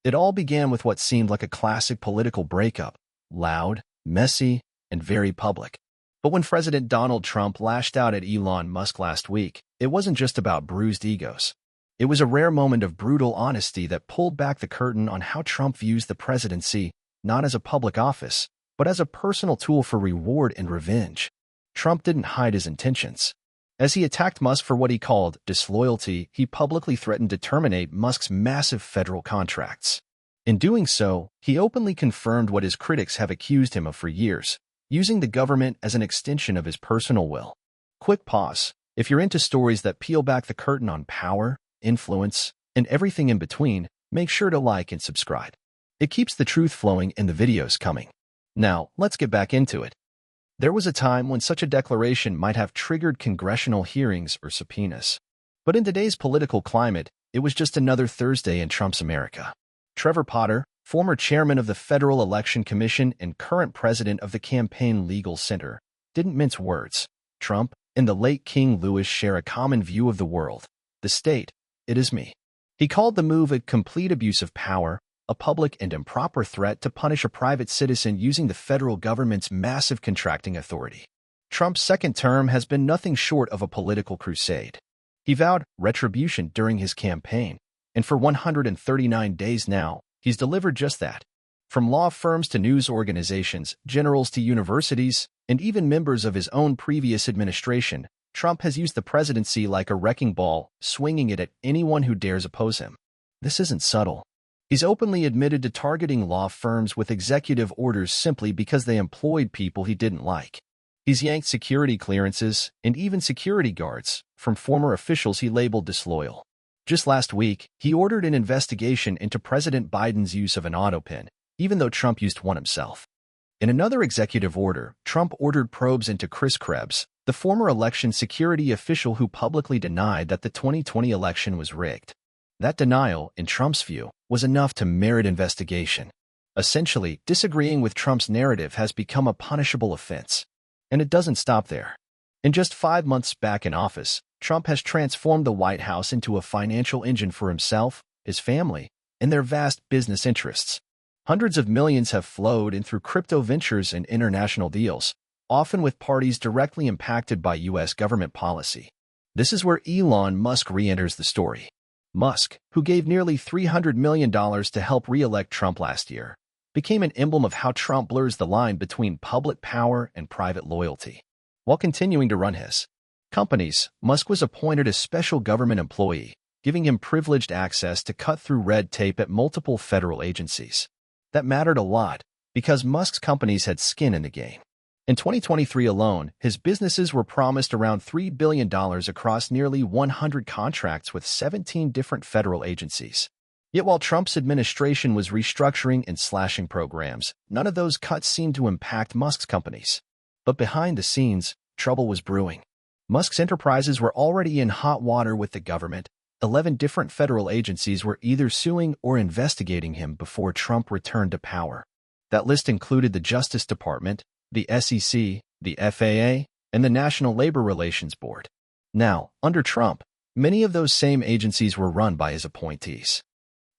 It all began with what seemed like a classic political breakup, loud, messy, and very public. But when President Donald Trump lashed out at Elon Musk last week, it wasn't just about bruised egos. It was a rare moment of brutal honesty that pulled back the curtain on how Trump views the presidency, not as a public office, but as a personal tool for reward and revenge. Trump didn't hide his intentions. As he attacked Musk for what he called disloyalty, he publicly threatened to terminate Musk's massive federal contracts. In doing so, he openly confirmed what his critics have accused him of for years, using the government as an extension of his personal will. Quick pause. If you're into stories that peel back the curtain on power, influence, and everything in between, make sure to like and subscribe. It keeps the truth flowing and the videos coming. Now, let's get back into it. There was a time when such a declaration might have triggered congressional hearings or subpoenas. But in today's political climate, it was just another Thursday in Trump's America. Trevor Potter, former chairman of the Federal Election Commission and current president of the Campaign Legal Center, didn't mince words. Trump and the late King Louis share a common view of the world, the state. It is me. He called the move a complete abuse of power, a public and improper threat to punish a private citizen using the federal government's massive contracting authority. Trump's second term has been nothing short of a political crusade. He vowed retribution during his campaign, and for 139 days now, he's delivered just that. From law firms to news organizations, generals to universities, and even members of his own previous administration, Trump has used the presidency like a wrecking ball, swinging it at anyone who dares oppose him. This isn't subtle. He's openly admitted to targeting law firms with executive orders simply because they employed people he didn't like. He's yanked security clearances and even security guards from former officials he labeled disloyal. Just last week, he ordered an investigation into President Biden's use of an autopin, even though Trump used one himself. In another executive order, Trump ordered probes into Chris Krebs, the former election security official who publicly denied that the 2020 election was rigged. That denial, in Trump's view, was enough to merit investigation. Essentially, disagreeing with Trump's narrative has become a punishable offense. And it doesn't stop there. In just 5 months back in office, Trump has transformed the White House into a financial engine for himself, his family, and their vast business interests. Hundreds of millions have flowed in through crypto ventures and international deals, often with parties directly impacted by U.S. government policy. This is where Elon Musk re-enters the story. Musk, who gave nearly $300 million to help re-elect Trump last year, became an emblem of how Trump blurs the line between public power and private loyalty. While continuing to run his companies, Musk was appointed a special government employee, giving him privileged access to cut through red tape at multiple federal agencies. That mattered a lot because Musk's companies had skin in the game. In 2023 alone, his businesses were promised around $3 billion across nearly 100 contracts with 17 different federal agencies. Yet while Trump's administration was restructuring and slashing programs, none of those cuts seemed to impact Musk's companies. But behind the scenes, trouble was brewing. Musk's enterprises were already in hot water with the government. 11 different federal agencies were either suing or investigating him before Trump returned to power. That list included the Justice Department, the SEC, the FAA, and the National Labor Relations Board. Now, under Trump, many of those same agencies were run by his appointees.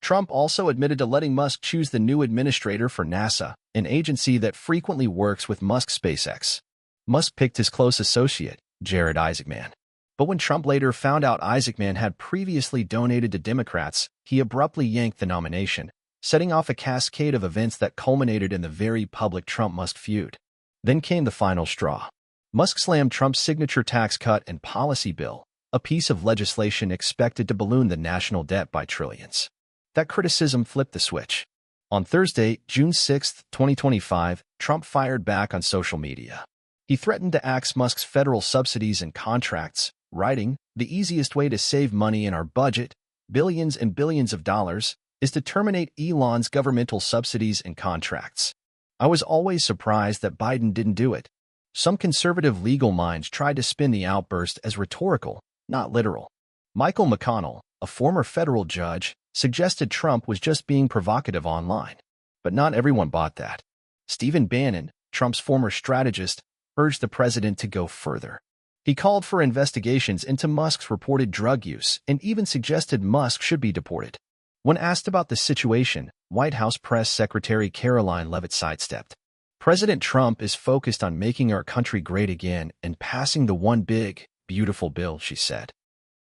Trump also admitted to letting Musk choose the new administrator for NASA, an agency that frequently works with Musk's SpaceX. Musk picked his close associate, Jared Isaacman. But when Trump later found out Isaacman had previously donated to Democrats, he abruptly yanked the nomination, setting off a cascade of events that culminated in the very public Trump-Musk feud. Then came the final straw. Musk slammed Trump's signature tax cut and policy bill, a piece of legislation expected to balloon the national debt by trillions. That criticism flipped the switch. On Thursday, June 6, 2025, Trump fired back on social media. He threatened to axe Musk's federal subsidies and contracts, writing, "The easiest way to save money in our budget, billions and billions of dollars, is to terminate Elon's governmental subsidies and contracts. I was always surprised that Biden didn't do it." Some conservative legal minds tried to spin the outburst as rhetorical, not literal. Michael McConnell, a former federal judge, suggested Trump was just being provocative online. But not everyone bought that. Stephen Bannon, Trump's former strategist, urged the president to go further. He called for investigations into Musk's reported drug use and even suggested Musk should be deported. When asked about the situation, White House Press Secretary Caroline Leavitt sidestepped. President Trump is focused on making our country great again and passing the one big, beautiful bill, she said.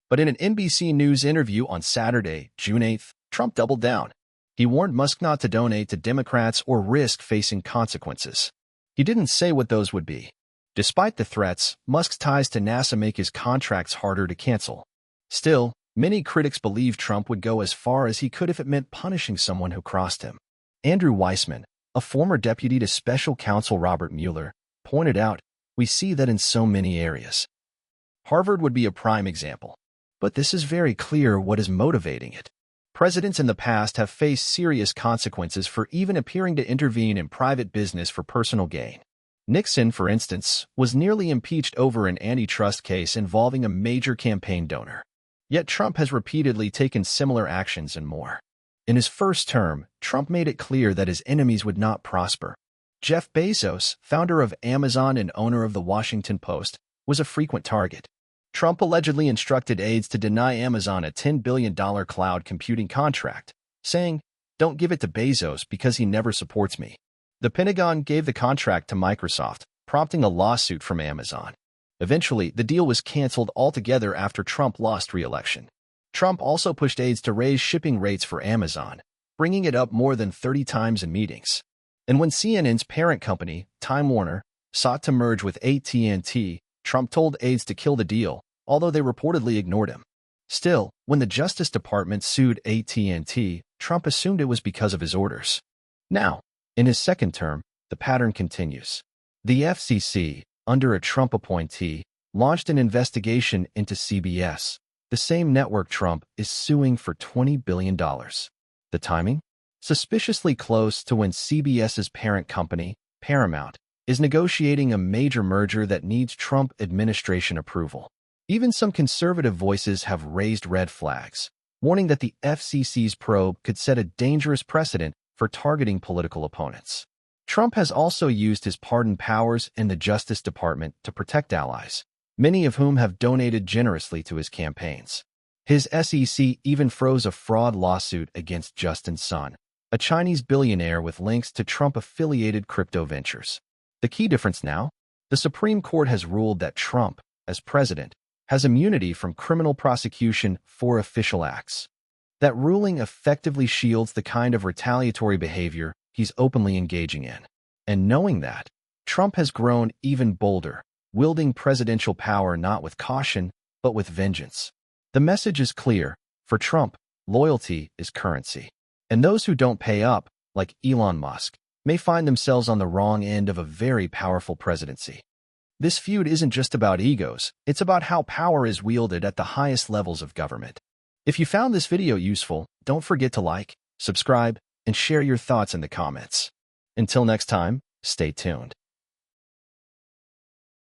But in an NBC News interview on Saturday, June 8th, Trump doubled down. He warned Musk not to donate to Democrats or risk facing consequences. He didn't say what those would be. Despite the threats, Musk's ties to NASA make his contracts harder to cancel. Still, many critics believe Trump would go as far as he could if it meant punishing someone who crossed him. Andrew Weissman, a former deputy to special counsel Robert Mueller, pointed out, "We see that in so many areas." Harvard would be a prime example. But this is very clear what is motivating it. Presidents in the past have faced serious consequences for even appearing to intervene in private business for personal gain. Nixon, for instance, was nearly impeached over an antitrust case involving a major campaign donor. Yet Trump has repeatedly taken similar actions and more. In his first term, Trump made it clear that his enemies would not prosper. Jeff Bezos, founder of Amazon and owner of The Washington Post, was a frequent target. Trump allegedly instructed aides to deny Amazon a $10 billion cloud computing contract, saying, "Don't give it to Bezos because he never supports me." The Pentagon gave the contract to Microsoft, prompting a lawsuit from Amazon. Eventually, the deal was canceled altogether after Trump lost re-election. Trump also pushed aides to raise shipping rates for Amazon, bringing it up more than 30 times in meetings. And when CNN's parent company, Time Warner, sought to merge with AT&T, Trump told aides to kill the deal, although they reportedly ignored him. Still, when the Justice Department sued AT&T, Trump assumed it was because of his orders. Now, in his second term, the pattern continues. The FCC, under a Trump appointee, launched an investigation into CBS, the same network Trump is suing for $20 billion. The timing? Suspiciously close to when CBS's parent company, Paramount, is negotiating a major merger that needs Trump administration approval. Even some conservative voices have raised red flags, warning that the FCC's probe could set a dangerous precedent for targeting political opponents. Trump has also used his pardon powers in the Justice Department to protect allies, many of whom have donated generously to his campaigns. His SEC even froze a fraud lawsuit against Justin Sun, a Chinese billionaire with links to Trump-affiliated crypto ventures. The key difference now? The Supreme Court has ruled that Trump, as president, has immunity from criminal prosecution for official acts. That ruling effectively shields the kind of retaliatory behavior he's openly engaging in. And knowing that, Trump has grown even bolder, wielding presidential power not with caution, but with vengeance. The message is clear. For Trump, loyalty is currency. And those who don't pay up, like Elon Musk, may find themselves on the wrong end of a very powerful presidency. This feud isn't just about egos, it's about how power is wielded at the highest levels of government. If you found this video useful, don't forget to like, subscribe, and share your thoughts in the comments. Until next time, stay tuned.